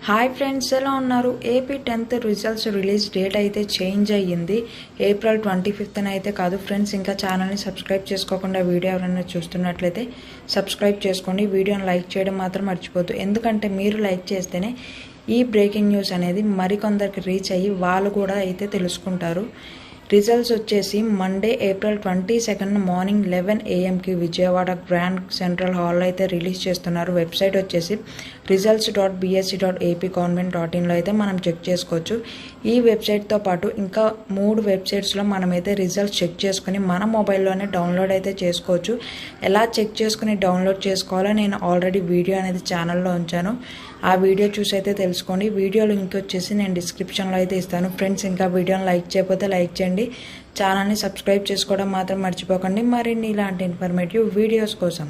Hi friends, ఎలా ఉన్నారు? AP 10th results release date అయితే చేంజ్ అయ్యింది. ఏప్రిల్ 25th అయితే కాదు ఫ్రెండ్స్. ఇంకా ఛానల్ని సబ్స్క్రైబ్ చేసుకోకుండా వీడియో ఎవరైనా చూస్తున్నట్లయితే సబ్స్క్రైబ్ చేసుకోండి. వీడియోని లైక్ చేయడం మాత్రం మర్చిపోద్దు. ఎందుకంటే మీరు లైక్ చేస్తేనే ఈ బ్రేకింగ్ న్యూస్ అనేది మరికొందరికి రీచ్ అయ్యి వాళ్ళు కూడా అయితే తెలుసుకుంటారు. రిజల్ట్స్ వచ్చేసి Monday April 22 morning 11 AM Vijayawada grand central హాల్లో అయితే రిలీజ్ చేస్తున్నారు. వెబ్సైట్ వచ్చేసి results.bsc.apgovernment.in అయితే మనం చెక్ చేసుకోవచ్చు. ఈ వెబ్సైట్తో పాటు ఇంకా 3 వెబ్సైట్స్లో మనమైతే రిజల్ట్స్ చెక్ చేసుకుని మన మొబైల్లోనే డౌన్లోడ్ అయితే చేసుకోవచ్చు. ఎలా చెక్ చేసుకుని డౌన్లోడ్ చేసుకోవాలో నేను ఆల్రెడీ వీడియో అనేది ఛానల్లో ఉంచాను. ఆ వీడియో చూసి అయితే తెలుసుకోండి. వీడియో లింక్ వచ్చేసి నేను డిస్క్రిప్షన్లో అయితే ఇస్తాను. ఫ్రెండ్స్, ఇంకా వీడియోని లైక్ చేయకపోతే లైక్ చేయండి. ఛానల్ని సబ్స్క్రైబ్ చేసుకోవడం మాత్రం మర్చిపోకండి మరిన్ని ఇలాంటి ఇన్ఫర్మేటివ్ వీడియోస్ కోసం.